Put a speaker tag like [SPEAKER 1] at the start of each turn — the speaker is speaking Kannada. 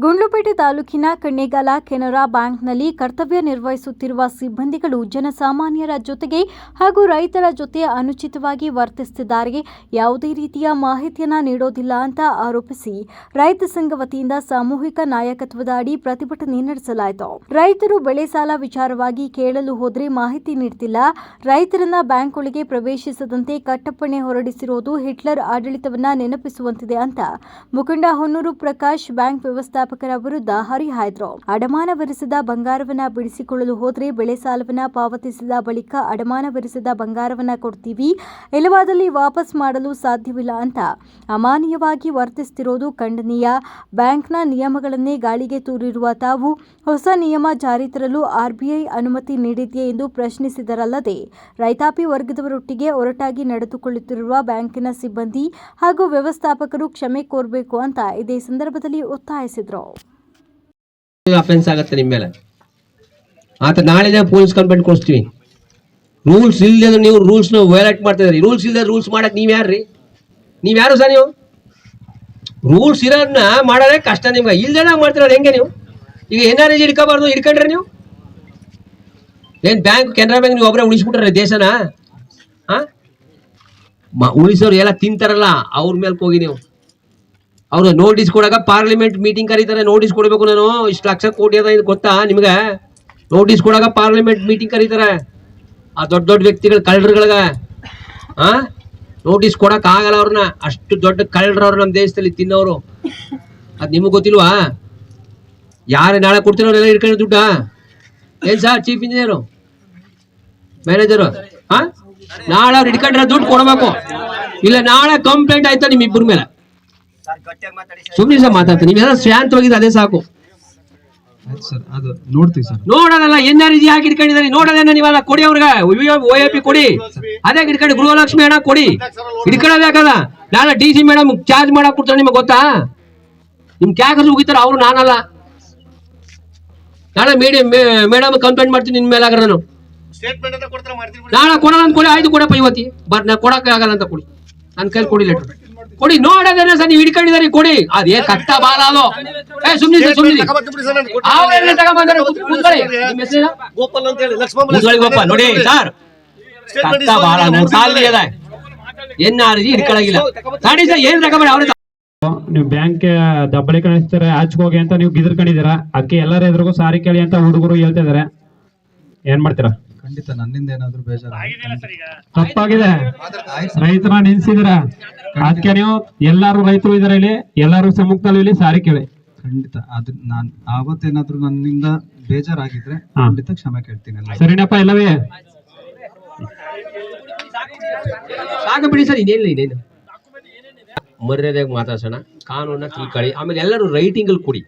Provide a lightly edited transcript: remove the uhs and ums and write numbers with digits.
[SPEAKER 1] ಗುಂಡ್ಲುಪೇಟೆ ತಾಲೂಕಿನ ಕಣ್ಣೇಗಾಲ ಕೆನರಾ ಬ್ಯಾಂಕ್ನಲ್ಲಿ ಕರ್ತವ್ಯ ನಿರ್ವಹಿಸುತ್ತಿರುವ ಸಿಬ್ಬಂದಿಗಳು ಜನಸಾಮಾನ್ಯರ ಜೊತೆಗೆ ಹಾಗೂ ರೈತರ ಜೊತೆ ಅನುಚಿತವಾಗಿ ವರ್ತಿಸುತ್ತಿದ್ದಾರೆ, ಯಾವುದೇ ರೀತಿಯ ಮಾಹಿತಿಯನ್ನು ನೀಡೋದಿಲ್ಲ ಅಂತ ಆರೋಪಿಸಿ ರೈತ ಸಂಘ ವತಿಯಿಂದ ಸಾಮೂಹಿಕ ನಾಯಕತ್ವದ ಅಡಿ ಪ್ರತಿಭಟನೆ ನಡೆಸಲಾಯಿತು. ರೈತರು ಬೆಳೆ ಸಾಲ ವಿಚಾರವಾಗಿ ಕೇಳಲು ಹೋದರೆ ಮಾಹಿತಿ ನೀಡುತ್ತಿಲ್ಲ, ರೈತರನ್ನ ಬ್ಯಾಂಕ್ ಒಳಗೆ ಪ್ರವೇಶಿಸದಂತೆ ಕಟ್ಟಪ್ಪಣೆ ಹೊರಡಿಸಿರುವುದು ಹಿಟ್ಲರ್ ಆಡಳಿತವನ್ನ ನೆನಪಿಸುವಂತಿದೆ ಅಂತ ಮುಖಂಡ ಹೊನ್ನೂರು ಪ್ರಕಾಶ್ ಬ್ಯಾಂಕ್ ವ್ಯವಸ್ಥಾಪಕರ ವಿರುದ್ಧ ಹರಿಹಾಯ್ದರು. ಅಡಮಾನವಿರಿಸಿದ ಬಂಗಾರವನ್ನ ಬಿಡಿಸಿಕೊಳ್ಳಲು ಹೋದರೆ ಬೆಳೆ ಸಾಲವನ್ನ ಪಾವತಿಸಿದ ಬಳಿಕ ಅಡಮಾನವಿರಿಸಿದ ಬಂಗಾರವನ್ನ ಕೊಡ್ತೀವಿ, ಇಲ್ಲವಾದಲ್ಲಿ ವಾಪಸ್ ಮಾಡಲು ಸಾಧ್ಯವಿಲ್ಲ ಅಂತ ಅಮಾನವೀಯವಾಗಿ ವರ್ತಿಸುತ್ತಿರುವುದು ಖಂಡನೀಯ. ಬ್ಯಾಂಕ್ನ ನಿಯಮಗಳನ್ನೇ ಗಾಳಿಗೆ ತೂರಿರುವ ತಾವು ಹೊಸ ನಿಯಮ ಜಾರಿ ತರಲು ಆರ್ಬಿಐ ಅನುಮತಿ ನೀಡಿದೆಯೇ ಎಂದು ಪ್ರಶ್ನಿಸಿದರಲ್ಲದೆ ರೈತಾಪಿ ವರ್ಗದವರೊಟ್ಟಿಗೆ ಒರಟಾಗಿ ನಡೆದುಕೊಳ್ಳುತ್ತಿರುವ ಬ್ಯಾಂಕಿನ ಸಿಬ್ಬಂದಿ ಹಾಗೂ ವ್ಯವಸ್ಥಾಪಕರು ಕ್ಷಮೆ ಕೋರಬೇಕು ಅಂತ ಇದೇ ಸಂದರ್ಭದಲ್ಲಿ ಒತ್ತಾಯಿಸಿದರು.
[SPEAKER 2] ಅಫೆನ್ಸ್ ಆಗುತ್ತೆ ನಿಮ್ಮ ಮೇಲೆ, ನಾಳೆ ಪೊಲೀಸ್ ಕಂಪ್ಲೇಂಟ್ ಕೊಡ್ತೀವಿ. ರೂಲ್ಸ್ ಇಲ್ಲದೆ ನೀವು ರೂಲ್ಸ್ ವೈಲೇಟ್ ಮಾಡ್ತಾ ಇದ್ರಿ. ರೂಲ್ಸ್ ಇಲ್ಲದೆ ರೂಲ್ಸ್ ಮಾಡಕ್ ನೀವ್ ಯಾರ್ರಿ? ನೀವ್ ಯಾರು ಸರ್? ನೀವು ರೂಲ್ಸ್ ಇರೋದನ್ನ ಮಾಡೋದೇ ಕಷ್ಟ ನಿಮ್ಗೆ, ಇಲ್ದೇನ ಮಾಡ್ತಿರೋದು ಹೆಂಗೆ ನೀವು? ಈಗ NREG ಹಿಡ್ಕೋಬಾರ್ದು, ಹಿಡ್ಕೊಂಡ್ರೆ ನೀವು ಏನ್ ಬ್ಯಾಂಕ್ ಕೆನರಾ ಬ್ಯಾಂಕ್ ನೀವು ಒಬ್ಬರೇ ಉಳಿಸ್ಬಿಟ್ರೆ ದೇಶನ? ಉಳಿಸೋರು ಎಲ್ಲ ತಿಂತಾರಲ್ಲ ಅವ್ರ ಮೇಲೆ ಹೋಗಿ ನೀವು ಅವ್ರು ನೋಟಿಸ್ ಕೊಡಾಗ ಪಾರ್ಲಿಮೆಂಟ್ ಮೀಟಿಂಗ್ ಕರೀತಾರೆ. ನೋಟಿಸ್ ಕೊಡಬೇಕು, ನಾನು ಇಷ್ಟು ಲಕ್ಷ ಕೋಟಿ ಅದ ಇದು ಗೊತ್ತಾ ನಿಮ್ಗೆ? ನೋಟಿಸ್ ಕೊಡಾಗ ಪಾರ್ಲಿಮೆಂಟ್ ಮೀಟಿಂಗ್ ಕರೀತಾರೆ. ಆ ದೊಡ್ಡ ದೊಡ್ಡ ವ್ಯಕ್ತಿಗಳ ಕಳ್ಳರುಗಳಿಗೆ ನೋಟಿಸ್ ಕೊಡಕ್ ಆಗಲ್ಲ ಅವ್ರನ್ನ. ಅಷ್ಟು ದೊಡ್ಡ ಕಳ್ಳರು ಅವ್ರು ನಮ್ಮ ದೇಶದಲ್ಲಿ ತಿನ್ನೋರು. ಅದ್ ನಿಮಗ್ ಗೊತ್ತಿಲ್ವಾ? ಯಾರು ನಾಳೆ ಕೊಡ್ತಿರೋರೆಲ್ಲ ಹಿಡ್ಕೊಂಡು ದುಡ್ಡ? ಏನ್ ಸರ್ ಚೀಫ್ ಇಂಜಿನಿಯರು, ಮ್ಯಾನೇಜರು? ನಾಳೆ ಅವ್ರು ಹಿಡ್ಕೊಂಡ್ರೆ ದುಡ್ಡು ಕೊಡಬೇಕು, ಇಲ್ಲ ನಾಳೆ ಕಂಪ್ಲೇಂಟ್ ಆಯ್ತಾ ನಿಮ್ ಇಬ್ಬರ ಮೇಲೆ. ಸುಮ್ಮನೆ ಸರ್ ಮಾತಾಡ್ತೀನಿ, ನೀವೆಲ್ಲ ಶಾಂತವಾಗಿದ್ದು ಅದೇ ಸಾಕು. ನೋಡೋದಲ್ಲ NREG ಯಾಕೆ ಹಿಡ್ಕೊಂಡಿದ್ದಾರೆ ನೋಡೋದೇನ ನೀವಲ್ಲ. ಕೊಡಿ ಅವ್ರಿಗೆ OAP ಕೊಡಿ, ಅದೇ ಹಿಡ್ಕೊಂಡು ಗೃಹಲಕ್ಷ್ಮಿ ಹಣ ಕೊಡಿ. ಹಿಡ್ಕೊಳ್ಳೋದಾಗಲ್ಲ, ನಾಳೆ DC ಮೇಡಮ್ ಚಾರ್ಜ್ ಮಾಡಕ್ ಕೊಡ್ತಾರೆ. ನಿಮಗೆ ಗೊತ್ತಾ? ನಿಮ್ ಕ್ಯಾಕಸ್ ಮುಗಿತಾರ ಅವ್ರು, ನಾನಲ್ಲ. ನಾಳೆ ಮೇಡಮ್ ಕಂಪ್ಲೇಂಟ್ ಮಾಡ್ತೀನಿ ನಿನ್ ಮೇಲೆ. ನಾನು ನಾಳೆ ಕೊಡೋಣ ಅಂತ ಕೊಡಿ, ಆಯ್ತು ಕೊಡಪ್ಪ ಇವತ್ತಿ ನಾ ಕೊಡಕ್ಕೆ ಆಗಲ್ಲ ಅಂತ ಕೊಡಿ, ನನ್ನ ಕೈಲಿ ಕೊಡಿ ಲೆಟರ್ ಕೊಡಿ. ನೋಡೋದೇನ ಸರ್ ನೀವು ಹಿಡ್ಕೊಂಡಿದ್ದಾರೆ ಕೊಡಿ, ಅದೇ ಕಷ್ಟ ಬಾಲ ಅದು. ಸುಮ್ನೆ ನೋಡಿ ಸರ್, ಕಷ್ಟ ಬಾಳ ನನ್ನ ಸಾಲಿ ಅದ. NREG ಹಿಡ್ಕೊಳಗಿಲ್ಲ ನೋಡಿ ಸರ್, ಏನ್ ತಗೊಂಬೇಡಿ ಅವ್ರ.
[SPEAKER 3] ನೀವು ಬ್ಯಾಂಕ್ ದಬ್ಬಳಿ ಕಾಣಿಸ್ತಾರೆ ಆಚೆಗೋಗಿ ಅಂತ ನೀವು ಗಿದ್ರಕೊಂಡಿದ್ದೀರಾ. ಅದಕ್ಕೆ ಎಲ್ಲರ ಎದುರಿಗೂ ಸಾರಿ ಕೇಳಿ ಅಂತ ಹುಡುಗರು ಹೇಳ್ತಾ ಇದಾರೆ. ಏನ್ ಮಾಡ್ತೀರಾ?
[SPEAKER 4] ಖಂಡಿತ ನನ್ನಿಂದ ಏನಾದ್ರು ಬೇಜಾರು
[SPEAKER 3] ತಪ್ಪಾಗಿದೆ. ರೈತರ ನಿಲ್ಸಿದಿರ, ಅದಕ್ಕೆ ನೀವು ಎಲ್ಲಾರು ರೈತರು ಇದಾರೆ ಇಲ್ಲಿ, ಎಲ್ಲಾರು ಸಮ್ಮುಖದಲ್ಲಿ ಇಲ್ಲಿ ಸಾರಿ ಕೇಳಿ.
[SPEAKER 4] ಖಂಡಿತ ಅದು ನಾನ್ ಆವತ್ತೇನಾದ್ರು ನನ್ನಿಂದ ಬೇಜಾರಾಗಿದ್ರೆ ಖಂಡಿತ ಕ್ಷಮೆ ಕೇಳ್ತೀನಿ.
[SPEAKER 3] ಸರಿನಪ್ಪ ಎಲ್ಲವೇ
[SPEAKER 2] ಸಾಕು ಬಿಡಿ ಸರ್, ಇನ್ನೇನು ಮರ್ಯಾದೆಗೆ ಮಾತಾಡ್ಸೋಣ, ಕಾನೂನ ತಿಳ್ಕೊಳ್ಳಿ. ಆಮೇಲೆ ಎಲ್ಲರೂ ರೈಟಿಂಗ್ ಅಲ್ಲಿ ಕೊಡಿ.